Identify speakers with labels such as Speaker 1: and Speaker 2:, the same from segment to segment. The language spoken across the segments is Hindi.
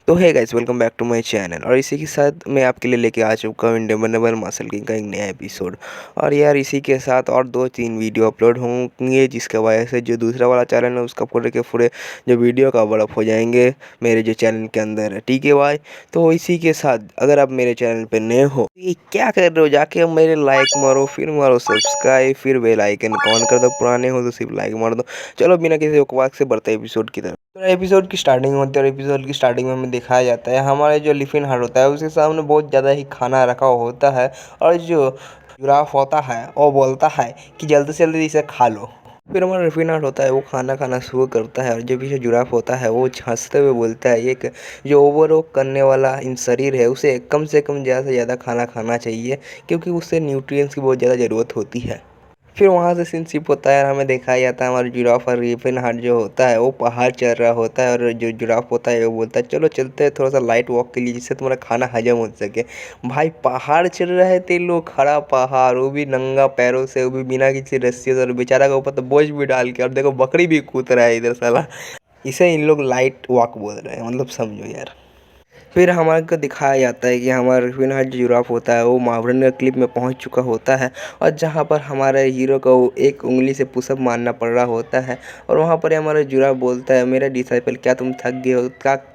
Speaker 1: तो है guys, welcome back to my channel. और इसी के साथ मैं आपके लिए लेके आ चुका हूँ इंडिपेंडेबल मार्शल किंग का एक नया एपिसोड। और यार इसी के साथ और 2-3 वीडियो अपलोड होंगे, जिसके वजह से जो दूसरा वाला चैनल है उसका पूरे के पूरे जो वीडियो कवर अप हो जाएंगे मेरे जो चैनल के अंदर है। ठीक है भाई, तो इसी के साथ अगर आप मेरे चैनल पर नए हो तो ये क्या कर रहे हो, जाके मेरे लाइक मारो, फिर मारो सब्सक्राइब, फिर बेल आइकन ऑन कर दो। पुराने हो तो सिर्फ लाइक मार दो। चलो बिना किसी बकवास से बढ़ते एपिसोड की तरफ। तो एपिसोड की स्टार्टिंग होती है और एपिसोड की स्टार्टिंग में हमें दिखाया जाता है हमारे जो लिफिन हार्ट होता है उसके सामने बहुत ज़्यादा ही खाना रखा होता है। और जो जुराफ होता है वो बोलता है कि जल्दी से जल्दी इसे खा लो। फिर हमारा लिफिन हार्ट होता है वो खाना खाना शुरू करता है, और जो पीछे जुराफ होता है वो हंसते हुए बोलता है एक जो ओवरवर्क करने वाला इन शरीर है उसे कम से कम ज़्यादा से ज़्यादा खाना खाना चाहिए, क्योंकि उससे न्यूट्रिएंट्स की बहुत ज़्यादा ज़रूरत होती है। फिर वहाँ से सीन शिफ्ट होता है और हमें दिखाया जाता है हमारा जिराफ और लिफिन हार्ट जो होता है वो पहाड़ चढ़ रहा होता है। और जो जिराफ होता है वो बोलता है चलो चलते हैं थोड़ा सा लाइट वॉक के लिए, जिससे तुम्हारा खाना हजम हो सके। भाई पहाड़ चढ़ रहे थे लोग, खड़ा पहाड़, वो भी नंगा पैरों से, वो भी बिना किसी रस्सी से, और बेचारा के ऊपर तो बोझ भी डाल के। और देखो बकरी भी कूद रहा है इधर साला। इसे इन लोग लाइट वॉक बोल रहे हैं, मतलब समझो यार। फिर हमारे को दिखाया जाता है कि हमारा रिफिन हार्ट जो जिराफ होता है वो मावरन क्लिप में पहुंच चुका होता है, और जहां पर हमारे हीरो को एक उंगली से पुशअप मारना पड़ रहा होता है। और वहां पर हमारा जिराफ बोलता है मेरा डिसाइपल क्या तुम थक गए हो,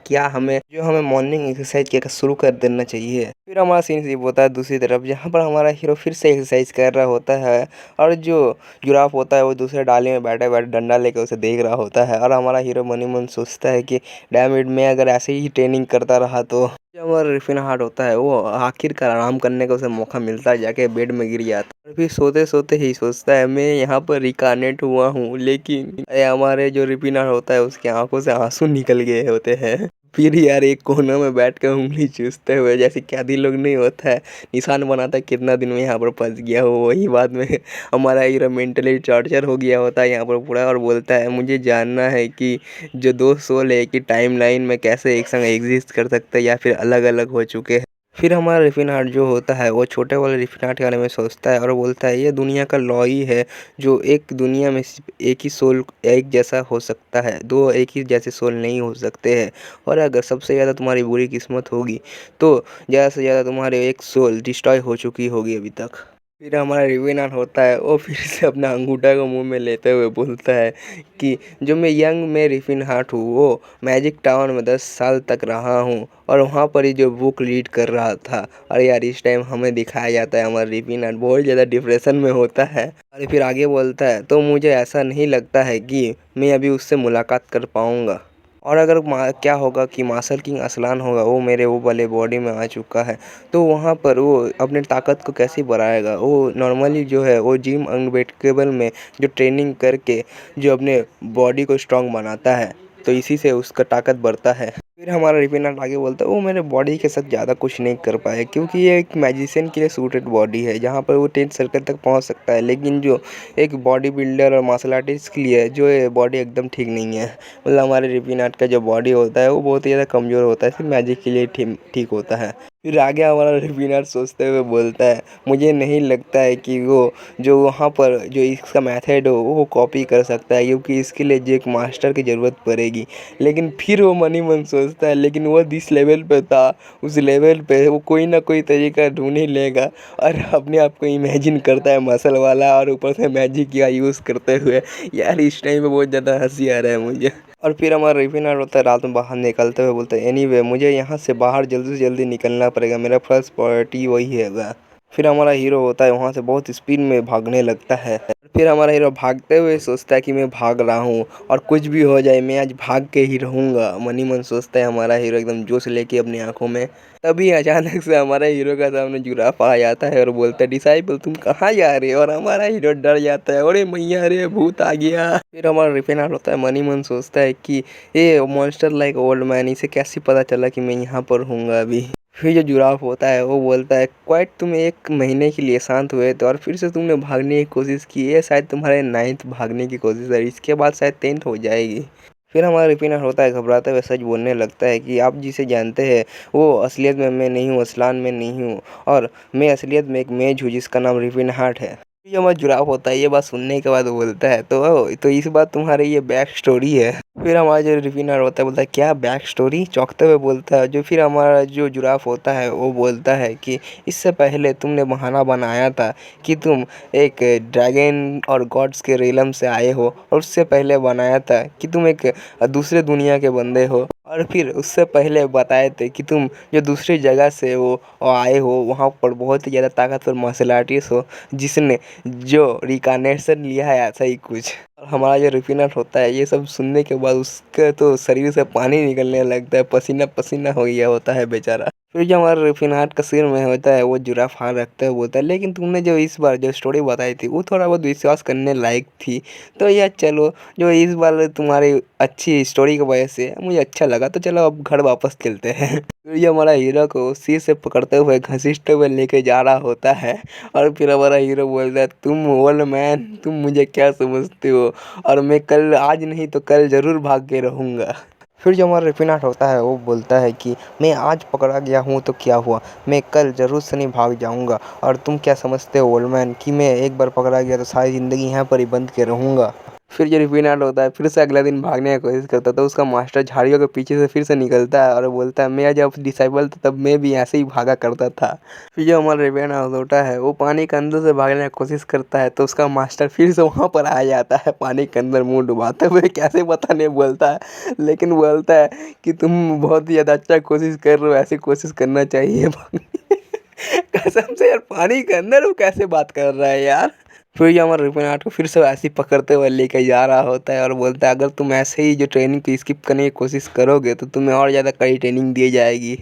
Speaker 1: क्या हमें मॉर्निंग एक्सरसाइज क्या शुरू कर देना चाहिए। फिर हमारा सीन सिर्फ होता है दूसरी तरफ, जहाँ पर हमारा हीरो फिर से एक्सरसाइज कर रहा होता है, और जो जिराफ होता है वो दूसरे डाली में बैठे बैठे डंडा लेकर उसे देख रहा होता है। और हमारा हीरो मन ही मन सोचता है कि डैम इट, मैं अगर ऐसे ही ट्रेनिंग करता रहा तो। जो हमारा रिफिन हार्ट होता है वो आखिरकार आराम करने का उसे मौका मिलता है, जाके बेड में गिर जाता है। और फिर सोते सोते ही सोचता है मैं यहाँ पर रिकार्नेट हुआ हूँ, लेकिन हमारे जो रिफिन हार्ट होता है उसकी आंखों से आंसू निकल गए होते हैं। फिर यार एक कोने में बैठ कर उंगली चूसते हुए, जैसे कैदी लोग नहीं होता है निशान बनाता है कितना दिन में यहाँ पर फंस गया हो, वही बात में हमारा हीरो मेंटली टॉर्चर हो गया होता है यहाँ पर पूरा। और बोलता है मुझे जानना है कि जो दो सोल है कि टाइमलाइन में कैसे एक संग एग्जिस्ट कर सकते हैं या फिर अलग अलग हो चुके हैं। फिर हमारा रिफिन हार्ट जो होता है वो छोटे वाले रिफिन हार्ट के बारे में सोचता है और बोलता है ये दुनिया का लॉ ही है, जो एक दुनिया में सिर्फ एक ही सोल एक जैसा हो सकता है, दो एक ही जैसे सोल नहीं हो सकते हैं। और अगर सबसे ज़्यादा तुम्हारी बुरी किस्मत होगी तो ज़्यादा से ज़्यादा तुम्हारे एक सोल डिस्ट्रॉय हो चुकी होगी अभी तक। फिर हमारा रिवेनान होता है वो फिर से अपना अंगूठा को मुंह में लेते हुए बोलता है कि जो मैं यंग में रिफिन हार्ट हूँ वो मैजिक टाउन में 10 साल तक रहा हूँ, और वहाँ पर ही जो बुक रीड कर रहा था। और यार इस टाइम हमें दिखाया जाता है हमारा रिफिन हार्ट बहुत ज़्यादा डिप्रेशन में होता है। और फिर आगे बोलता है तो मुझे ऐसा नहीं लगता है कि मैं अभी उससे मुलाकात कर पाऊँगा। और अगर क्या होगा कि मार्शल किंग असलान होगा, वो मेरे वो वाले बॉडी में आ चुका है, तो वहाँ पर वो अपने ताकत को कैसे बढ़ाएगा। वो नॉर्मली जो है वो जिम अनबेटकेबल में जो ट्रेनिंग करके जो अपने बॉडी को स्ट्रांग बनाता है, तो इसी से उसका ताकत बढ़ता है। फिर हमारा रिफिनर आगे बोलता है वो मेरे बॉडी के साथ ज़्यादा कुछ नहीं कर पाए, क्योंकि ये एक मैजिशियन के लिए सूटेड बॉडी है जहाँ पर वो 10th सर्कल तक पहुँच सकता है, लेकिन जो एक बॉडी बिल्डर और मार्शल आर्टिस्ट के लिए जो ये बॉडी एकदम ठीक नहीं है। मतलब हमारे रिफिन का जो बॉडी होता है वो बहुत ही ज़्यादा कमज़ोर होता है, सिर्फ मैजिक के लिए ठीक होता है। फिर आगे हमारा रिफिनर सोचते हुए बोलता है मुझे नहीं लगता है कि वो जो वहाँ पर जो इसका मेथड हो वो कॉपी कर सकता है, क्योंकि इसके लिए जो एक मास्टर की ज़रूरत पड़ेगी। लेकिन फिर वो मन ही मन सोचता है लेकिन वो जिस लेवल पे था उस लेवल पे वो कोई ना कोई तरीका ढूंढ ही लेगा। और अपने आप को इमेजिन करता है मसल वाला, और ऊपर से मैजिक का यूज़ करते हुए। यार इस टाइम पे बहुत ज़्यादा हंसी आ रहा है मुझे। और फिर हमारा रिफिनर होता है रात में बाहर निकलते हुए बोलता है एनीवे मुझे यहाँ से बाहर जल्दी से जल्दी निकलना पड़ेगा, मेरा फर्स्ट प्रायोरिटी वही है वह। फिर हमारा हीरो होता है वहाँ से बहुत स्पीड में भागने लगता है। फिर हमारा हीरो भागते हुए सोचता है कि मैं भाग रहा हूँ और कुछ भी हो जाए मैं आज भाग के ही रहूँगा, मन ही मन सोचता है हमारा हीरो एकदम जोश लेके अपनी आंखों में। तभी अचानक से हमारा हीरो का सामने जिराफ आ जाता है और बोलता है डिसाइपल तुम कहाँ जा रहे हो। और हमारा हीरो डर जाता है, अरे मैया रे भूत आ गया। फिर हमारा रिफिनर होता है मन ही मन सोचता है कि ये मॉन्स्टर लाइक ओल्ड मैन, इसे कैसे पता चला कि मैं यहाँ पर हूँगा अभी। फिर जो जिराफ होता है वो बोलता है क्वाइट तुम 1 महीने के लिए शांत हुए थे और फिर से तुमने भागने की कोशिश की, ये शायद तुम्हारे 9th भागने की कोशिश है, इसके बाद शायद 10th हो जाएगी। फिर हमारा रिफिनर होता है घबराते हुए सच बोलने लगता है कि आप जिसे जानते हैं वो असलियत में मैं नहीं हूँ, असलान में नहीं हूँ, और मैं असलियत में एक मेज हूँ जिसका नाम रिफिन हार्ट है। ये हमारा जुड़ाव होता है, ये बात सुनने के बाद बोलता है तो इस बात तुम्हारी ये बैक स्टोरी है। फिर हमारा जो रिफिनर होता है बोलता है क्या बैक स्टोरी, चौंकते हुए बोलता है। जो फिर हमारा जो जुड़ाव होता है वो बोलता है कि इससे पहले तुमने बहाना बनाया था कि तुम एक ड्रैगन और गॉड्स के रिलम से आए हो, और उससे पहले बनाया था कि तुम एक दूसरे दुनिया के बंदे हो, और फिर उससे पहले बताए थे कि तुम जो दूसरी जगह से हो और आए हो, वहाँ पर बहुत ही ज़्यादा ताकतवर मार्शल आर्टिस्ट हो जिसने जो रिकार्नेशन लिया है, ऐसा ही कुछ। और हमारा जो रिफिनर होता है ये सब सुनने के बाद उसके तो शरीर से पानी निकलने लगता है, पसीना पसीना हो गया होता है बेचारा। फिर जो हमारा रिफिनाट का सिर में होता है वो जुराफ हाथ रखते हुए बोलता है लेकिन तुमने जो इस बार जो स्टोरी बताई थी वो थोड़ा बहुत विश्वास करने लायक थी, तो यार चलो जो इस बार तुम्हारी अच्छी स्टोरी की वजह से मुझे अच्छा लगा, तो चलो अब घर वापस चलते हैं। फिर ये हमारा हीरो को सिर से पकड़ते हुए घसीटते हुए लेके जा रहा होता है, और फिर हमारा हीरो बोलता है तुम ओल्ड मैन, तुम मुझे क्या समझते हो, और मैं कल आज नहीं तो कल ज़रूर भाग के रहूँगा। फिर जो हमारा रिफिनाट होता है वो बोलता है कि मैं आज पकड़ा गया हूँ तो क्या हुआ, मैं कल ज़रूर से नहीं भाग जाऊँगा, और तुम क्या समझते हो ओल्ड मैन कि मैं एक बार पकड़ा गया तो सारी ज़िंदगी यहाँ पर ही बंद के रहूँगा। फिर जो रिफिनाट होता है फिर से अगला दिन भागने की कोशिश करता है, तो उसका मास्टर झाड़ियों के पीछे से फिर से निकलता है और बोलता है मैं जब डिसाइबल था तब मैं भी ऐसे ही भागा करता था। फिर जो हमारा रिफिनाट होता है वो पानी के अंदर से भागने की कोशिश करता है, तो उसका मास्टर फिर से वहाँ पर आ जाता है पानी के अंदर मुँह डुबाते हुए, कैसे पता नहीं बोलता है, लेकिन बोलता है कि तुम बहुत ही ज़्यादा अच्छा कोशिश कर रहे हो, ऐसी कोशिश करना चाहिए। कसम से यार पानी के अंदर वो कैसे बात कर रहा है यार। फिर ये हमारा रिफिनाट को फिर से ऐसे ही पकड़ते हुए लेके जा रहा होता है और बोलता है अगर तुम ऐसे ही जो ट्रेनिंग को स्किप करने की कोशिश करोगे तो तुम्हें और ज़्यादा कड़ी ट्रेनिंग दी जाएगी।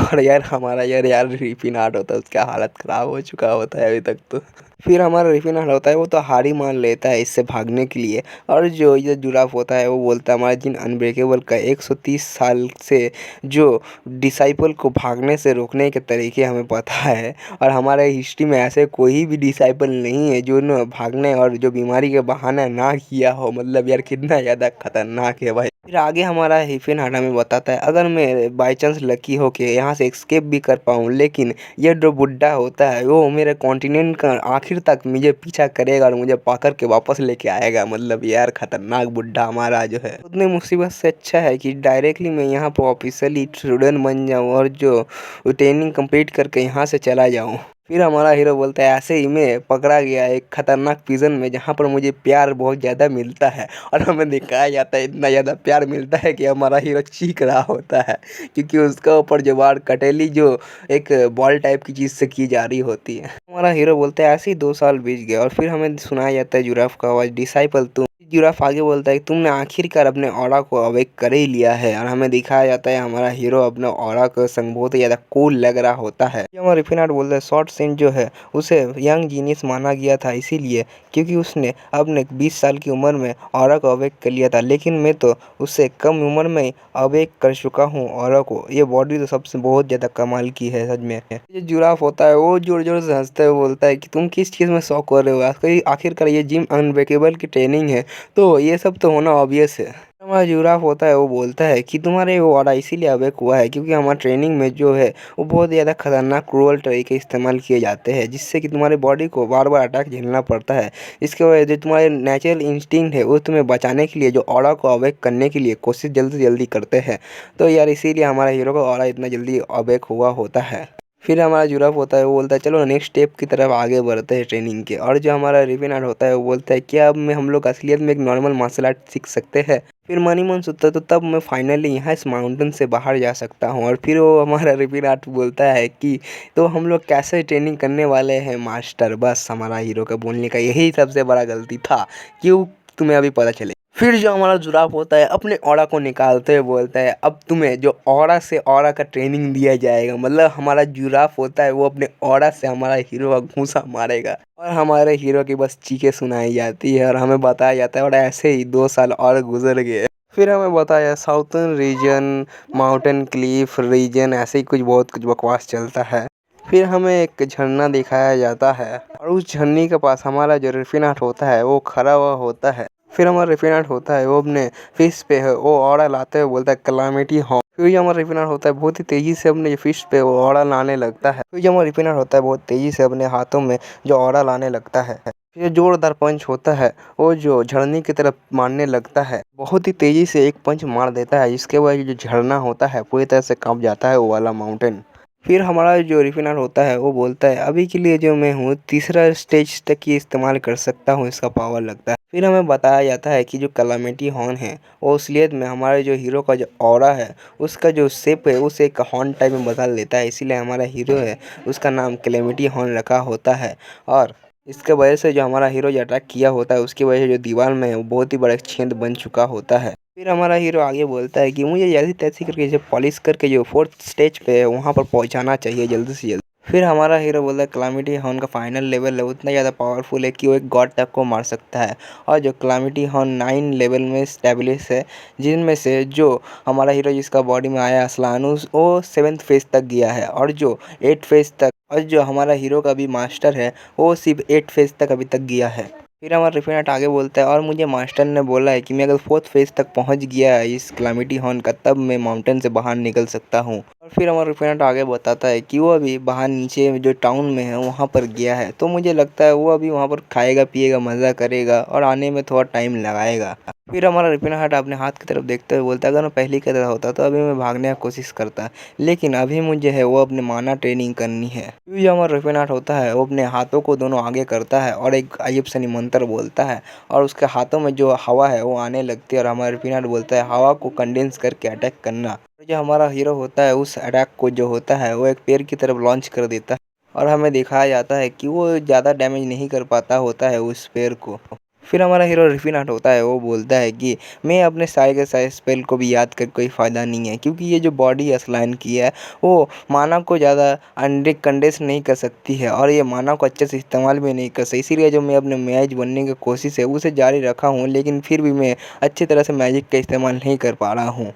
Speaker 1: और यार हमारा यार रिफिनाट होता है उसका हालत ख़राब हो चुका होता है अभी तक तो। फिर हमारा रिफिनाट होता है वो तो हार ही मान लेता है इससे भागने के लिए, और जो ये जुराफ होता है वो बोलता है हमारा जिन अनब्रेकेबल का 130 साल से जो डिसाइपल को भागने से रोकने के तरीके हमें पता है, और हमारे हिस्ट्री में ऐसे कोई भी डिसाइपल नहीं है जो न भागने और जो बीमारी के बहाना ना किया हो। मतलब यार कितना ज़्यादा खतरनाक है भाई। फिर आगे हमारा रिफिनाट हमें बताता है अगर मैं बाई चांस लकी हो के यहाँ से एस्केप भी कर पाऊँ, लेकिन ये जो बुड्ढा होता है वो मेरे कॉन्टिनेंट का आखिर तक मुझे पीछा करेगा और मुझे पकड़ के वापस लेके आएगा। मतलब यार खतरनाक बुड्ढा हमारा जो है, उतनी मुसीबत से अच्छा है कि डायरेक्टली मैं यहाँ पर ऑफिशियली स्टूडेंट बन जाऊँ और जो ट्रेनिंग कंप्लीट करके यहाँ से चला जाऊँ। फिर हमारा हीरो बोलता है ऐसे ही मैं पकड़ा गया एक खतरनाक प्रिजन में जहाँ पर मुझे प्यार बहुत ज़्यादा मिलता है, और हमें दिखाया जाता है इतना ज़्यादा प्यार मिलता है कि हमारा हीरो चीख रहा होता है, क्योंकि उसका ऊपर जो वार कटेली जो एक बॉल टाइप की चीज़ से की जा रही होती है। हमारा हीरो बोलता है ऐसे ही 2 साल बीत गए और फिर हमें सुनाया जाता है जुराफ का आवाज़ डिसाइपल तुम। जुराफ आगे बोलता है तुमने आखिरकार अपने ऑरा को अवेक कर ही लिया है, और हमें दिखाया जाता है हमारा हीरो अपने ऑरा के संग बहुत ही ज़्यादा कूल लग रहा होता है। हमारा रिफिनाट बोलता है शॉर्ट सेंट जो है उसे यंग जीनियस माना गया था इसीलिए क्योंकि उसने अपने 20 साल की उम्र में ऑरा को अवेक कर लिया था, लेकिन मैं तो उससे कम उम्र में अवेक कर चुका हूँ ऑरा को। ये बॉडी तो सबसे बहुत ज़्यादा कमाल की है सच में। ये जुराफ होता है वो जोर जोर से हंसते हुए बोलता है कि तुम किस चीज़ में शौक कर रहे हो, आखिरकार ये जिम अनब्रेकेबल की ट्रेनिंग है तो ये सब तो होना ऑब्वियस है। हमारा जुराफ होता है वो बोलता है कि तुम्हारे वो ऑरा इसीलिए अवेक हुआ है क्योंकि हमारा ट्रेनिंग में जो है वो बहुत ज़्यादा खतरनाक क्रूअल तरीके इस्तेमाल किए जाते हैं जिससे कि तुम्हारी बॉडी को बार बार अटैक झेलना पड़ता है। इसके वजह से तुम्हारे नेचुरल इंस्टिंक्ट है वो तुम्हें बचाने के लिए जो ऑरा को अवेक करने के लिए कोशिश जल्दी से जल्दी करते हैं, तो यार इसीलिए हमारा हीरो का ऑरा इतना जल्दी अवेक हुआ होता है। फिर हमारा जुराफ होता है वो बोलता है चलो नेक्स्ट स्टेप की तरफ आगे बढ़ते हैं ट्रेनिंग के, और जो हमारा रिफिनाट होता है वो बोलता है क्या अब मैं हम लोग असलियत में एक नॉर्मल मार्शल आर्ट सीख सकते हैं। फिर मनी मन सोचता है तो तब मैं फाइनली यहाँ इस माउंटेन से बाहर जा सकता हूँ, और फिर वो हमारा रिफिनाट बोलता है कि तो हम लोग कैसे ट्रेनिंग करने वाले हैं मास्टर। बस हमारा हीरो का बोलने का यही सबसे बड़ा गलती था, क्यों तुम्हें अभी पता चले। फिर जो हमारा जुराफ होता है अपने ऑरा को निकालते हुए बोलता है अब तुम्हें जो ऑरा से ऑरा का ट्रेनिंग दिया जाएगा। मतलब हमारा जुराफ होता है वो अपने ऑरा से हमारा हीरो का घूंसा मारेगा, और हमारे हीरो की बस चीखें सुनाई जाती है और हमें बताया जाता है और ऐसे ही 2 साल और गुजर गए। फिर हमें बताया southern region, mountain cliff region, ऐसे ही बहुत कुछ बकवास चलता है। फिर हमें एक झरना दिखाया जाता है और उस झरने के पास हमारा जो रिफिनाट होता है वो खड़ा हुआ होता है। फिर हमारा रिफिनाट होता है वो अपने फिश पे है वो ऑरा लाते हुए बोलता है कैलामिटी होम। फिर जो हमारा रिफिनाट होता है बहुत ही तेज़ी से अपने फिश पे वो ऑरा लाने लगता है। फिर जो हमारा रिफिनाट होता है बहुत तेज़ी से अपने हाथों में जो ऑरा लाने लगता है। ये जोरदार पंच होता है, वो जो झरने की तरफ मारने लगता है, बहुत ही तेज़ी से एक पंच मार देता है, जिसके वजह जो झरना होता है पूरी तरह से काँप जाता है वो वाला माउंटेन। फिर हमारा जो रिफिनर होता है वो बोलता है अभी के लिए जो मैं हूँ तीसरा स्टेज तक ही इस्तेमाल कर सकता हूँ, इसका पावर लगता है। फिर हमें बताया जाता है कि जो कैलामिटी हॉर्न है वो असलियत में हमारे जो हीरो का जो ऑरा है उसका जो शेप है उसे एक हॉर्न टाइप में बदल देता है, इसीलिए हमारा हीरो है उसका नाम कैलामिटी हॉर्न रखा होता है। और इसके वजह से जो हमारा हीरो जो अटैक किया होता है उसकी वजह से जो दीवार में है वो बहुत ही बड़ा छेद बन चुका होता है। फिर हमारा हीरो आगे बोलता है कि मुझे जैसी तैसी करके इसे पॉलिश करके जो 4th स्टेज पे है वहाँ पर पहुँचाना चाहिए जल्दी से जल्दी। फिर हमारा हीरो बोलता है कैलामिटी हॉर्न का फाइनल लेवल है उतना ज़्यादा पावरफुल है कि वो एक गॉड तक को मार सकता है। और जो कैलामिटी हॉर्न 9 लेवल में स्टेब्लिश है, जिनमें से जो हमारा हीरो जिसका बॉडी में आया असलानुस वो 7th फेज तक गया है, और जो 8th फेज तक, और जो हमारा हीरो का भी मास्टर है वो सिर्फ 8th फेज तक अभी तक गया है। फिर हमारा रिफिनट आगे बोलता है और मुझे मास्टर ने बोला है कि मैं अगर 4th फेज तक पहुंच गया है इस कैलामिटी हॉर्न का तब मैं माउंटेन से बाहर निकल सकता हूं। और फिर हमारा रिफिनट आगे बताता है कि वो अभी बाहर नीचे जो टाउन में है वहां पर गया है, तो मुझे लगता है वो अभी वहां पर खाएगा पिएगा मज़ा करेगा और आने में थोड़ा टाइम लगाएगा। फिर हमारा रिफिनट अपने हाथ की तरफ देखते हुए बोलता है अगर मैं पहले की तरह होता तो अभी मैं भागने की कोशिश करता, लेकिन अभी मुझे है वो अपने माना ट्रेनिंग करनी है। फिर जो हमारा रिफिनट होता है वो अपने हाथों को दोनों आगे करता है और एक अजीब सा मंत्र बोलता है और उसके हाथों में जो हवा है वो आने लगती है, और हमारा रिफिनट बोलता है हवा को कंडेंस करके अटैक करना। जो हमारा हीरो होता है उस अटैक को जो होता है वो एक पेड़ की तरफ लॉन्च कर देता है, और हमें दिखाया जाता है कि वो ज़्यादा डैमेज नहीं कर पाता होता है उस पेड़ को। फिर हमारा हीरो रिफिनट होता है वो बोलता है कि मैं अपने सारे के सारे स्पेल को भी याद कर कोई फ़ायदा नहीं है, क्योंकि ये जो बॉडी असलाइन की है वो माना को ज़्यादा अंडे कंडेंस नहीं कर सकती है, और ये माना को अच्छे से इस्तेमाल भी नहीं कर सकती, इसीलिए जो मैं अपने मैच बनने की कोशिश है उसे जारी रखा हूँ, लेकिन फिर भी मैं अच्छी तरह से मैजिक का इस्तेमाल नहीं कर पा रहा हूँ।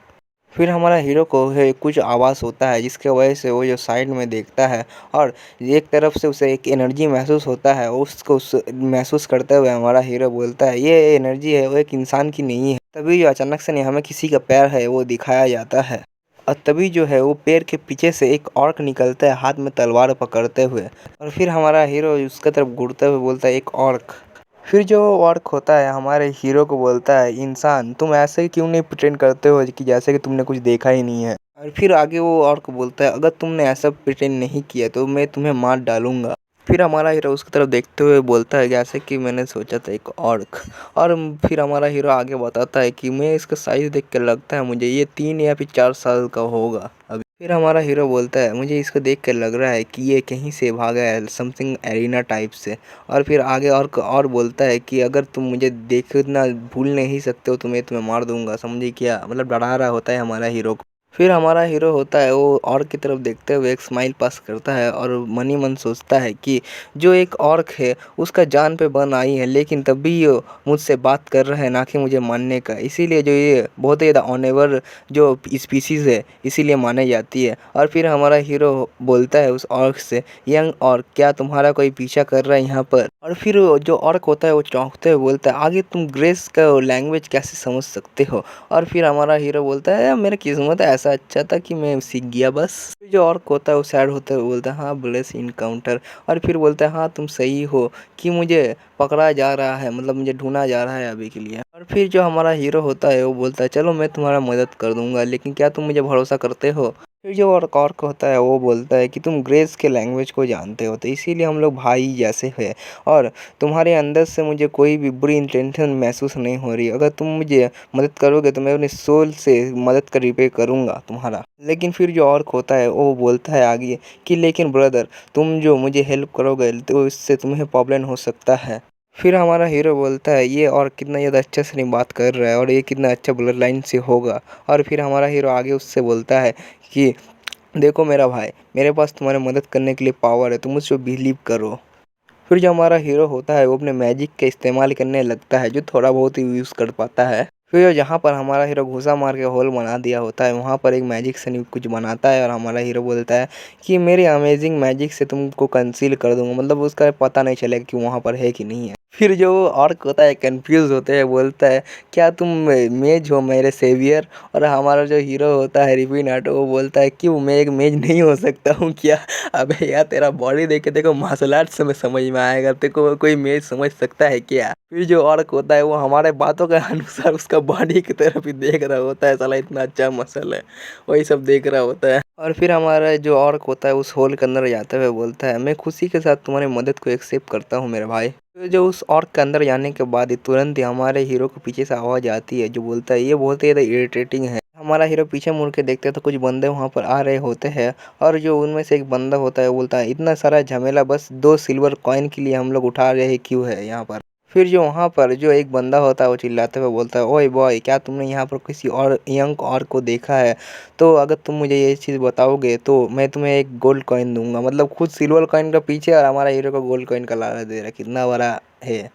Speaker 1: फिर हमारा हीरो को है कुछ आवाज़ होता है जिसके वजह से वो जो साइड में देखता है, और एक तरफ से उसे एक एनर्जी महसूस होता है, उसको महसूस करते हुए हमारा हीरो बोलता है ये एनर्जी है वो एक इंसान की नहीं है। तभी जो अचानक से नहीं हमें किसी का पैर है वो दिखाया जाता है, और तभी जो है वो पैर के पीछे से एक ऑर्क निकलता है हाथ में तलवार पकड़ते हुए, और फिर हमारा हीरो उसके तरफ घूरते हुए बोलता है एक ऑर्क। फिर जो ऑर्क होता है हमारे हीरो को बोलता है इंसान तुम ऐसे क्यों नहीं प्रिटेंड करते हो कि जैसे कि तुमने कुछ देखा ही नहीं है। और फिर आगे वो ऑर्क बोलता है अगर तुमने ऐसा प्रिटेंड नहीं किया तो मैं तुम्हें मार डालूंगा। फिर हमारा हीरो उसकी तरफ देखते हुए बोलता है जैसे कि मैंने सोचा था एक ऑर्क। और फिर हमारा हीरो आगे बताता है कि मैं इसका साइज़ देख कर लगता है मुझे ये 3 या फिर 4 साल का होगा अभी। फिर हमारा हीरो बोलता है मुझे इसको देख कर लग रहा है कि ये कहीं से भागा है समथिंग एरिना टाइप से। और फिर आगे और बोलता है कि अगर तुम मुझे देखना भूल नहीं सकते हो तो मैं तुम्हें मार दूंगा, समझे क्या, मतलब डरा रहा होता है हमारा हीरो को। फिर हमारा हीरो होता है वो ऑर्क की तरफ देखते हुए एक स्माइल पास करता है और मन ही मन सोचता है कि जो एक ऑर्क है उसका जान पे बन आई है, लेकिन तब भी ये मुझसे बात कर रहा है ना कि मुझे मारने का, इसीलिए जो ये बहुत ही ज़्यादा ऑनेवर जो स्पीसीज़ है इसीलिए मानी जाती है। और फिर हमारा हीरो बोलता है उस ऑर्क से यंग ऑर्क क्या तुम्हारा कोई पीछा कर रहा है यहाँ पर। और फिर जो ऑर्क होता है वो चौंकते हुए बोलता है आगे तुम ग्रेस का लैंग्वेज कैसे समझ सकते हो। और फिर हमारा हीरो बोलता है मेरा किस्मत ऐसा अच्छा था कि मैं सीख गया बस। फिर जो ऑर्क होता है वो सैड होता है बोलता है हाँ ब्लेस इनकाउंटर। और फिर बोलता है हाँ तुम सही हो कि मुझे पकड़ा जा रहा है, मतलब मुझे ढूंढा जा रहा है अभी के लिए। और फिर जो हमारा हीरो होता है वो बोलता है चलो मैं तुम्हारा मदद कर दूंगा, लेकिन क्या तुम मुझे भरोसा करते हो। फिर जो ऑर्क होता है वो बोलता है कि तुम ग्रेस के लैंग्वेज को जानते हो तो इसीलिए हम लोग भाई जैसे हैं, और तुम्हारे अंदर से मुझे कोई भी बुरी इंटेंशन महसूस नहीं हो रही, अगर तुम मुझे मदद करोगे तो मैं अपने सोल से मदद कर रिपे करूँगा तुम्हारा। लेकिन फिर जो ऑर्क होता है वो बोलता है आगे कि लेकिन ब्रदर तुम जो मुझे हेल्प करोगे तो इससे तुम्हें प्रॉब्लम हो सकता है। फिर हमारा हीरो बोलता है ये और कितना ज़्यादा अच्छे से नहीं बात कर रहा है और ये कितना अच्छा ब्लड लाइन से होगा। और फिर हमारा हीरो आगे उससे बोलता है कि देखो मेरा भाई मेरे पास तुम्हारी मदद करने के लिए पावर है, तुम मुझ पे बिलीव करो। फिर जो हमारा हीरो होता है वो अपने मैजिक का इस्तेमाल करने लगता है जो थोड़ा बहुत ही यूज़ कर पाता है। फिर जहाँ पर हमारा हीरो घुसा मार के होल बना दिया होता है वहाँ पर एक मैजिक से कुछ बनाता है, और हमारा हीरो बोलता है कि मेरे अमेजिंग मैजिक से तुमको कंसील कर दूंगा, मतलब उसका पता नहीं चलेगा कि वहाँ पर है कि नहीं है। फिर जो ऑर्क होता है कंफ्यूज होते हैं, बोलता है क्या तुम मेज हो मेरे सेवियर। और हमारा जो हीरो होता है रिफी नाटो, वो बोलता है क्यों मैं एक मेज नहीं हो सकता हूँ क्या। अबे यार तेरा बॉडी देख के देखो मार्शल आर्ट से में समझ में आएगा, तेरे को कोई मेज समझ सकता है क्या। फिर जो ऑर्क होता है वो हमारे बातों के अनुसार उसका बॉडी की तरफ ही देख रहा होता है, साला इतना अच्छा मसल है, वही सब देख रहा होता है। और फिर हमारा जो ऑर्क होता है उस होल के अंदर जाते हुए बोलता है मैं खुशी के साथ तुम्हारी मदद को एक्सेप्ट करता हूँ मेरे भाई। तो जो उस ऑर्क के अंदर जाने के बाद ही तुरंत ही हमारे हीरो को पीछे से आवाज़ आती है जो बोलता है ये बहुत ही ज़्यादा इरिटेटिंग है। हमारा हीरो पीछे मुड़ के देखते हैं तो कुछ बंदे वहाँ पर आ रहे होते हैं, और जो उनमें से एक बंदा होता है वो बोलता है इतना सारा झमेला बस 2 सिल्वर कॉइन के लिए हम लोग उठा रहे क्यों है यहाँ पर। फिर जो वहाँ पर जो एक बंदा होता है वो चिल्लाते हुए बोलता है ओए बॉय क्या तुमने यहाँ पर किसी और यंग और को देखा है, तो अगर तुम मुझे ये चीज़ बताओगे तो मैं तुम्हें एक गोल्ड कॉइन दूंगा। मतलब खुद सिल्वर कॉइन का पीछे और हमारा हीरो को गोल्ड कॉइन का लालच दे रहा है, कितना बड़ा है।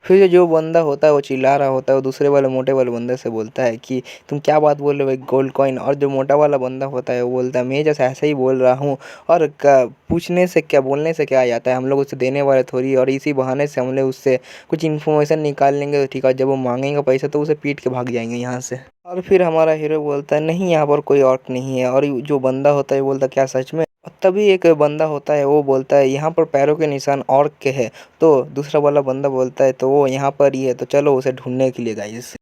Speaker 1: फिर जो बंदा होता है वो चिल्ला रहा होता है, वो दूसरे वाले मोटे वाले बंदे से बोलता है कि तुम क्या बात बोल रहे हो एक गोल्ड कॉइन। और जो मोटा वाला बंदा होता है वो बोलता है मैं जैसे ऐसे ही बोल रहा हूँ, और पूछने से क्या बोलने से क्या आ जाता है, हम लोग उसे देने वाले थोड़ी, और इसी बहाने से हम लोग उससे कुछ इन्फॉर्मेशन निकाल लेंगे तो ठीक है, जब वो मांगेंगे पैसा तो उसे पीट के भाग जाएंगे यहाँ से। और फिर हमारा हीरो बोलता है नहीं यहाँ पर कोई ऑर्क नहीं है। और जो बंदा होता है वो बोलता है क्या सच में। और तभी एक बंदा होता है वो बोलता है यहाँ पर पैरों के निशान ऑर्क के हैं। तो दूसरा वाला बंदा बोलता है तो वो यहाँ पर ही है, तो चलो उसे ढूंढने के लिए गाइस।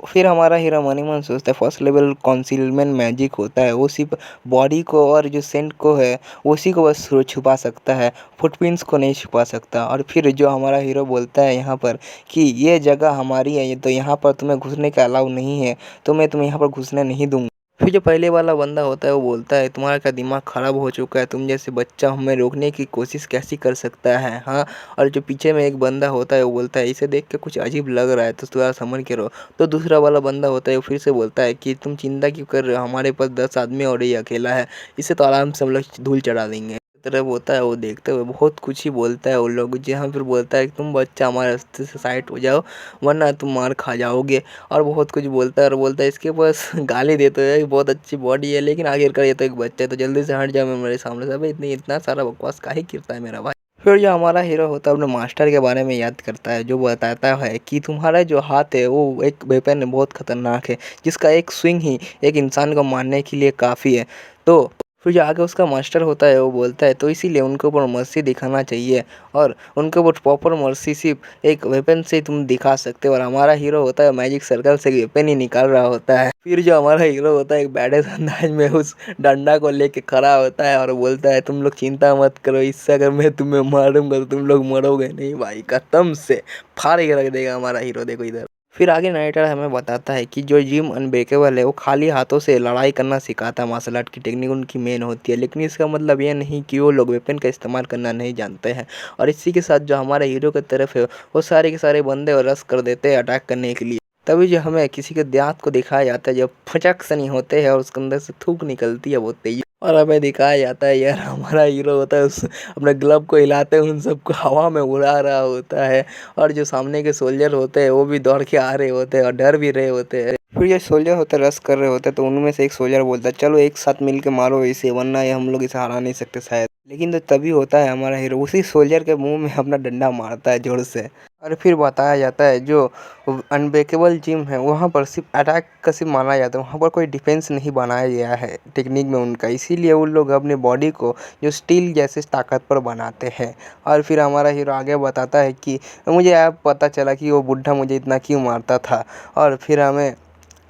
Speaker 1: फिर हमारा हीरो मन ही मन सोचता है फर्स्ट लेवल कॉन्सीलमेंट मैजिक होता है, वो सिर्फ बॉडी को और जो सेंट को है उसी को बस छुपा सकता है, फुटप्रिंट्स को नहीं छुपा सकता। और फिर जो हमारा हीरो बोलता है यहाँ पर कि ये जगह हमारी है, ये तो यहाँ पर तुम्हें घुसने का अलाउ नहीं है, तो मैं तुम्हें यहाँ पर घुसने नहीं दूंगा। फिर जो पहले वाला बंदा होता है वो बोलता है तुम्हारा क्या दिमाग ख़राब हो चुका है, तुम जैसे बच्चा हमें रोकने की कोशिश कैसी कर सकता है हाँ। और जो पीछे में एक बंदा होता है वो बोलता है इसे देख के कुछ अजीब लग रहा है तो थोड़ा समझ के रहो। तो दूसरा वाला बंदा होता है वो फिर से बोलता है कि तुम चिंता क्यों कर रहे हो, हमारे पास 10 आदमी और ये अकेला है, इसे तो आराम से हम लोग धूल चढ़ा देंगे। तरफ होता है वो देखते हुए बहुत कुछ ही बोलता है उन लोग, जहाँ फिर बोलता है कि तुम बच्चा हमारे रास्ते से साइड हो जाओ वरना तुम मार खा जाओगे। और बहुत कुछ बोलता है और बोलता है इसके पास गाली देते हुए बहुत अच्छी बॉडी है लेकिन आखिरकार ये तो एक बच्चा है, तो जल्दी से हट जाओ मेरे सामने से। अबे इतना सारा बकवास काहे करता है मेरा भाई। फिर जो हमारा हीरो होता है अपने मास्टर के बारे में याद करता है जो बताता है कि तुम्हारा जो हाथ है वो एक वेपन है बहुत खतरनाक है, जिसका एक स्विंग ही एक इंसान को मारने के लिए काफ़ी है। तो फिर जो आगे उसका मास्टर होता है वो बोलता है तो इसीलिए उनके ऊपर मर्सी दिखाना चाहिए, और उनके ऊपर प्रॉपर मर्सी सिर्फ एक वेपन से तुम दिखा सकते हो। और हमारा हीरो होता है मैजिक सर्कल से वेपन ही निकाल रहा होता है। फिर जो हमारा हीरो होता है एक बैडेस अंदाज में उस डंडा को लेके खड़ा होता है और बोलता है तुम लोग चिंता मत करो, इससे अगर मैं तुम्हें मारूंगा तो तुम लोग मरोगे नहीं भाई, कसम से फाड़ के रख देगा हमारा हीरो। देखो इधर फिर आगे नाइटर हमें बताता है कि जो जिम अनब्रेकेबल है वो खाली हाथों से लड़ाई करना सिखाता है, मार्शल आर्ट की टेक्निक उनकी मेन होती है, लेकिन इसका मतलब ये नहीं कि वो लोग वेपन का इस्तेमाल करना नहीं जानते हैं। और इसी के साथ जो हमारे हीरो की तरफ है वो सारे के सारे बंदे रश कर देते हैं अटैक करने के लिए। तभी जो हमें किसी के दांत को दिखाया जाता है जब फचक से नहीं होते हैं और उसके अंदर से थूक निकलती है बहुत तेज, और हमें दिखाया जाता है यार हमारा हीरो होता है उस अपने ग्लव को हिलाते हुए उन सबको हवा में उड़ा रहा होता है। और जो सामने के सोल्जर होते हैं वो भी दौड़ के आ रहे होते हैं और डर भी रहे होते हैं। फिर जो सोल्जर होते हैं रश कर रहे होते हैं तो उनमें से एक सोल्जर बोलता है चलो एक साथ मिल के मारो इसे, वरना ये हम लोग इसे हरा नहीं सकते शायद। लेकिन तो तभी होता है हमारा हीरो उसी सोल्जर के मुंह में अपना डंडा मारता है जोर से। और फिर बताया जाता है जो अनब्रेकेबल जिम है वहाँ पर सिर्फ अटैक का सिर्फ माना जाता है, वहाँ पर कोई डिफेंस नहीं बनाया गया है टेक्निक में उनका, इसीलिए उन लोग अपने बॉडी को जो स्टील जैसे ताकतवर बनाते हैं। और फिर हमारा हीरो आगे बताता है कि मुझे अब पता चला कि वो बुढ़ा मुझे इतना क्यों मारता था। और फिर हमें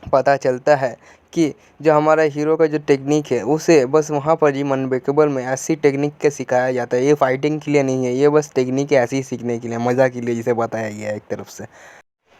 Speaker 1: पता चलता है कि जो हमारा हीरो का जो टेक्निक है उसे बस वहाँ पर जिम अनब्रेकेबल में ऐसी टेक्निक के सिखाया जाता है, ये फाइटिंग के लिए नहीं है, ये बस टेक्निक है ऐसे ही सीखने के लिए, मज़ा के लिए जिसे बताया गया है एक तरफ से।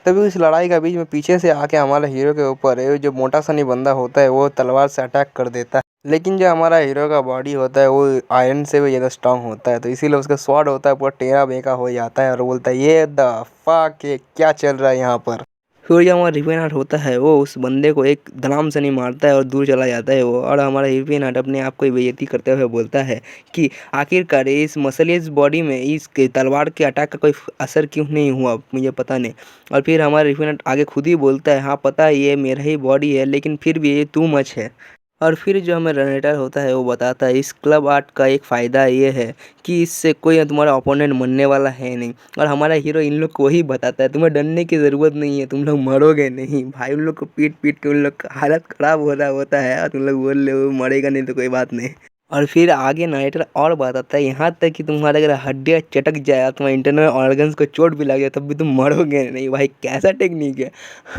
Speaker 1: तभी उस लड़ाई का बीच में पीछे से आके हमारे हीरो के ऊपर है जो मोटा सा नहीं बंदा होता है वो तलवार से अटैक कर देता है, लेकिन जो हमारा हीरो का बॉडी होता है वो आयरन से भी ज़्यादा स्ट्रांग होता है, तो इसीलिए उसका स्वॉर्ड होता है पूरा टेढ़ा बेंका हो जाता है और बोलता है ये द फक के क्या चल रहा है यहाँ पर। फिर जो हमारा रिवेनाट होता है वो उस बंदे को एक धड़ाम से नहीं मारता है और दूर चला जाता है वो, और हमारा रिवेनाट अपने आप को बेइज्जती करते हुए बोलता है कि आखिरकार इस मसलियस बॉडी में इस तलवार के अटैक का कोई असर क्यों नहीं हुआ मुझे पता नहीं। और फिर हमारा रिवेनाट आगे खुद ही बोलता है हाँ पता है ये मेरा ही बॉडी है लेकिन फिर भी ये टू मच है। और फिर जो हमें रनरेटर होता है वो बताता है इस क्लब आर्ट का एक फ़ायदा ये है कि इससे कोई तुम्हारा ओपोनेंट मरने वाला है नहीं। और हमारा हीरो इन लोग को ही बताता है तुम्हें डरने की ज़रूरत नहीं है, तुम लोग मरोगे नहीं। भाई उन लोग को पीट पीट के उन लोग का हालत ख़राब हो रहा होता है और तुम लोग बोल रहे हो मरेगा नहीं तो कोई बात नहीं। और फिर आगे नाइटर और बताता है यहाँ तक कि तुम्हारे अगर हड्डियाँ चटक जाए और तुम्हारे इंटरनल ऑर्गन्स को चोट भी लग जाए तब भी तुम मरोगे नहीं। भाई कैसा टेक्निक है।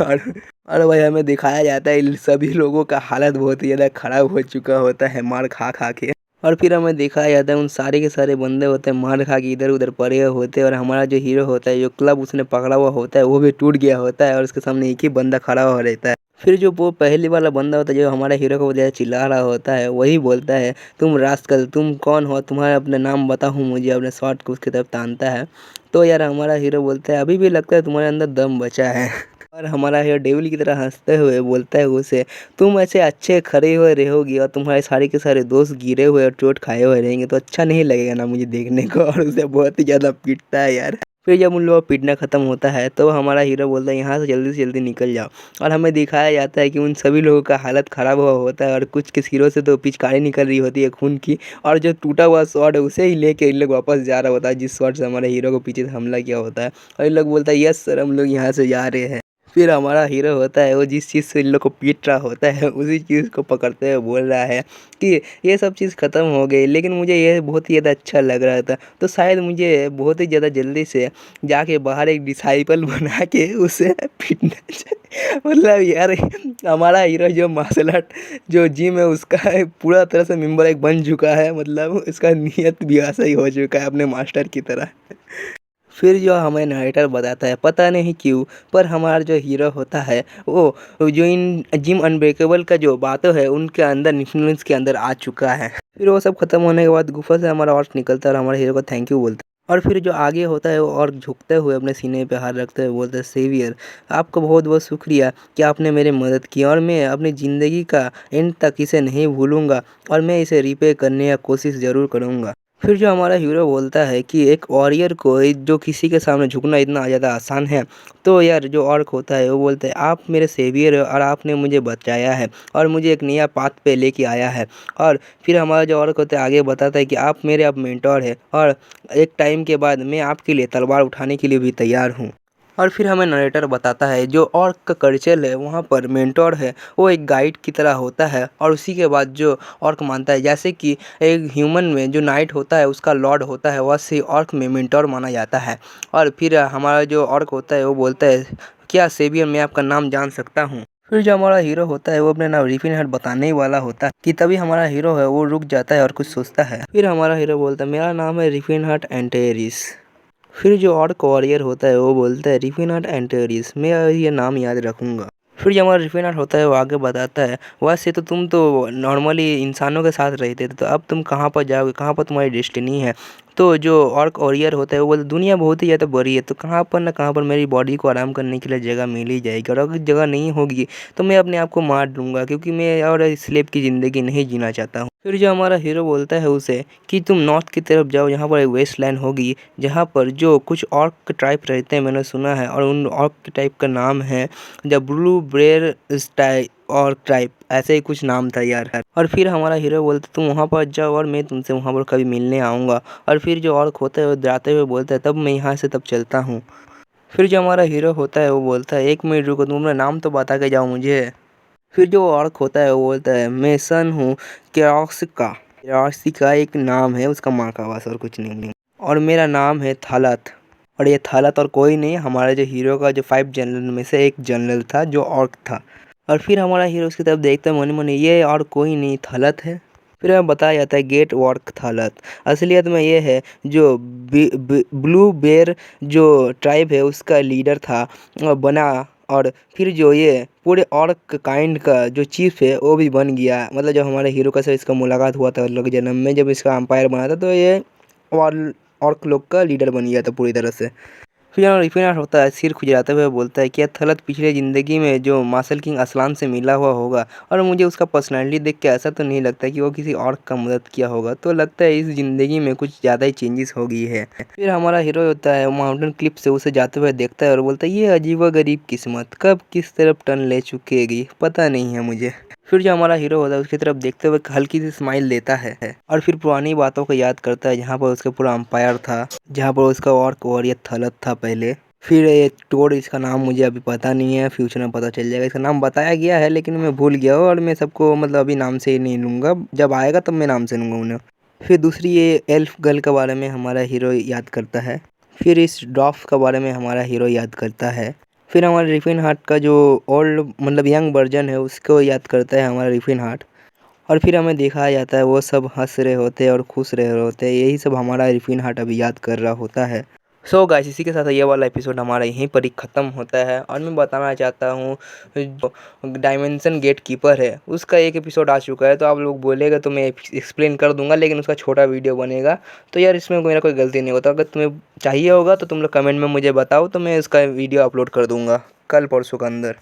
Speaker 1: और और भाई हमें दिखाया जाता है इन सभी लोगों का हालत बहुत ही ज़्यादा ख़राब हो चुका होता है मार खा खा के। और फिर हमें दिखाया जाता है उन सारे के सारे बंदे होते हैं मार खा के इधर उधर पड़े हुए होते हैं और हमारा जो हीरो होता है जो क्लब उसने पकड़ा हुआ होता है वो भी टूट गया होता है और उसके सामने एक ही बंदा खड़ा हुआ रहता है। फिर जो वो पहले वाला बंदा होता है जो हमारे हीरो को ज़्यादा चिल्ला रहा होता है वही बोलता है तुम रास्कल तुम कौन हो, तुम्हारा अपना नाम बताओ मुझे। अपने शॉट को उसकी तरफ तानता है तो यार हमारा हीरो बोलता है अभी भी लगता है तुम्हारे अंदर दम बचा है। और हमारा हीरो डेविल की तरह हंसते हुए बोलता है उसे तुम ऐसे अच्छे खड़े हुए रहोगी और तुम्हारे सारे के सारे दोस्त गिरे हुए और चोट खाए हुए रहेंगे तो अच्छा नहीं लगेगा ना मुझे देखने को। और उसे बहुत ही ज़्यादा पीटता है यार। फिर जब उन लोगों का पीटना ख़त्म होता है तो हमारा हीरो बोलता है यहाँ से जल्दी निकल जाओ। और हमें दिखाया जाता है कि उन सभी लोगों का हालत ख़राब हुआ होता है और कुछ के सिरों से तो पिचकारी निकल रही होती है खून की। और जो टूटा हुआ शॉट है उसे ही लेके इन लोग वापस जा रहा होता है जिस शॉट से हमारे हीरो को पीछे से हमला किया होता है। और इन लोग बोलता है यस सर हम लोग यहाँ से जा रहे हैं। फिर हमारा हीरो होता है वो जिस चीज़ से इन लोग को पीट रहा होता है उसी चीज़ को पकड़ते हुए बोल रहा है कि ये सब चीज़ ख़त्म हो गई लेकिन मुझे ये बहुत ही ज़्यादा अच्छा लग रहा था तो शायद मुझे बहुत ही ज़्यादा जल्दी से जाके बाहर एक डिसाइपल बना के उसे पीटना चाहिए। मतलब यार हमारा हीरो जो मार्शल आर्ट जो जिम है उसका पूरा तरह से मेंबर एक बन चुका है। मतलब उसका नियत भी ऐसा ही हो चुका है अपने मास्टर की तरह। फिर जो हमें नरेटर बताता है पता नहीं क्यों पर हमारा जो हीरो होता है वो जो इन जिम अनब्रेकेबल का जो बातें है उनके अंदर इन्फ्लुएंस के अंदर आ चुका है। फिर वो सब खत्म होने के बाद गुफा से हमारा ऑर्क निकलता है और हमारे हीरो को थैंक यू बोलता है। और फिर जो आगे होता है वो और झुकते हुए अपने सीने पे हाथ रखते हुए बोलते हैं सेवियर आपका बहुत बहुत शुक्रिया कि आपने मेरी मदद की और मैं अपनी ज़िंदगी का एंड तक इसे नहीं भूलूंगा और मैं इसे रिपे करने का कोशिश ज़रूर करूँगा। फिर जो हमारा हीरो बोलता है कि एक वॉरियर को जो किसी के सामने झुकना इतना ज़्यादा आसान है तो यार जो ऑर्क होता है वो बोलता है आप मेरे सेवियर हो और आपने मुझे बचाया है और मुझे एक नया पाथ पे लेके आया है। और फिर हमारा जो ऑर्क होता है आगे बताता है कि आप मेरे अब मेंटोर है और एक टाइम के बाद मैं आपके लिए तलवार उठाने के लिए भी तैयार हूँ। और फिर हमें नरेटर बताता है जो ऑर्क का कल्चर है वहाँ पर मेंटोर है वो एक गाइड की तरह होता है और उसी के बाद जो ऑर्क मानता है जैसे कि एक ह्यूमन में जो नाइट होता है उसका लॉर्ड होता है वैसे ही ऑर्क में मेंटोर माना जाता है। और फिर हमारा जो ऑर्क होता है वो बोलता है क्या सेवियर मैं आपका नाम जान सकता हूँ। फिर जो हमारा हीरो होता है वो अपने नाम रिफिन हट बताने ही वाला होता है कि तभी हमारा हीरो है वो रुक जाता है और कुछ सोचता है। फिर हमारा हीरो बोलता है मेरा नाम है रिफिन हट एंटेरिस। फिर जो ऑर्क वॉरियर होता है वो बोलता है रिफिनाट एंटेरिस मैं ये नाम याद रखूँगा। फिर जो हमारा रिफिनाट होता है वो आगे बताता है वैसे तो तुम तो नॉर्मली इंसानों के साथ रहते थे तो अब तुम कहाँ पर जाओगे, कहाँ पर तुम्हारी डेस्टिनी है। तो जो ऑर्क वॉरियर होता है वो बोलता दुनिया बहुत ही ज़्यादा बड़ी है तो कहाँ पर ना कहाँ पर मेरी बॉडी को आराम करने के लिए जगह मिल ही जाएगी और अगर जगह नहीं होगी तो मैं अपने आप को मार दूंगा क्योंकि मैं और स्लेव की ज़िंदगी नहीं जीना चाहता हूँ। फिर जो हमारा हीरो बोलता है उसे कि तुम नॉर्थ की तरफ जाओ यहाँ पर एक वेस्टलैंड होगी जहाँ पर जो कुछ ऑर्क ट्राइब रहते हैं मैंने सुना है और उन ऑर्क टाइप का नाम है द ब्लू ब्रेयर स्टाइल और ट्राइब ऐसे ही कुछ नाम था यार। और फिर हमारा हीरो बोलता है तुम वहाँ पर जाओ और मैं तुमसे वहाँ पर कभी मिलने आऊँगा। और फिर जो ऑर्क होता है वो जाते हुए बोलता है तब मैं यहाँ से तब चलता हूँ। फिर जो हमारा हीरो होता है वो बोलता है एक मिनट रुको तुम अपना नाम तो बता के जाओ मुझे। फिर जो ऑर्क होता है वो बोलता है मैं सन हूँ केरोसिका। केरोसिका एक नाम है उसका माँ का बस और कुछ नहीं। और मेरा नाम है थालत। और ये थालत और कोई नहीं हमारे जो हीरो का जो 5 जनरल में से एक जनरल था जो ऑर्क था। और फिर हमारा हीरो उसकी तरफ देखता है मनी मनी ये और कोई नहीं थालत है। फिर हमें बताया जाता है गेट वर्क थालत असलियत में ये है जो ब्लू बेयर जो ट्राइब है उसका लीडर था बना। और फिर जो ये पूरे ऑर्क काइंड का जो चीफ है वो भी बन गया। मतलब जब हमारे हीरो का से इसका मुलाकात हुआ था लोग जन्म में जब इसका एम्पायर बना था तो ये ऑर्क लोग का लीडर बन गया था पूरी तरह से। फिर यहाँ रिफिनाट होता है सिर खुजलाते हुए बोलता है कि थलत पिछले ज़िंदगी में जो मार्शल किंग असलान से मिला हुआ होगा और मुझे उसका पर्सनैलिटी देख के ऐसा तो नहीं लगता कि वो किसी और का मदद किया होगा तो लगता है इस ज़िंदगी में कुछ ज़्यादा ही चेंजेस हो गई है। फिर हमारा हीरो होता है माउंटेन क्लिप से उसे जाते हुए देखता है और बोलता है ये अजीब व गरीब किस्मत कब किस तरफ टर्न ले चुकेगी पता नहीं है मुझे। फिर जो हमारा हीरो होता है उसकी तरफ देखते हुए हल्की सी स्माइल देता है और फिर पुरानी बातों को याद करता है, जहाँ पर उसका पूरा अंपायर था, जहाँ पर उसका और वॉरियर थलत था पहले। फिर ये टोड, इसका नाम मुझे अभी पता नहीं है, फ्यूचर में पता चल जाएगा। इसका नाम बताया गया है लेकिन मैं भूल गया हूँ और मैं सबको मतलब अभी नाम से ही नहीं लूँगा, जब आएगा तब मैं नाम से लूँगा उन्हें। फिर दूसरी ये एल्फ गर्ल के बारे में हमारा हीरो याद करता है। फिर इस ड्वार्फ के बारे में हमारा हीरो याद करता है। फिर हमारे रिफिन हार्ट का जो ओल्ड मतलब यंग वर्जन है उसको याद करता है हमारा रिफिन हार्ट। और फिर हमें दिखाया जाता है वो सब हंस रहे होते हैं और खुश रहे होते हैं, यही सब हमारा रिफिन हार्ट अभी याद कर रहा होता है। सो गाइस, इसी के साथ ये वाला एपिसोड हमारा यहीं पर ही ख़त्म होता है। और मैं बताना चाहता हूँ जो डायमेंशन गेट कीपर है उसका एक एपिसोड आ चुका है, तो आप लोग बोलेगा तो मैं एक्सप्लेन कर दूंगा, लेकिन उसका छोटा वीडियो बनेगा। तो यार इसमें मेरा कोई गलती नहीं होता, अगर तुम्हें चाहिए होगा तो तुम लोग कमेंट में मुझे बताओ, तो मैं इसका वीडियो अपलोड कर दूंगा कल परसों के अंदर।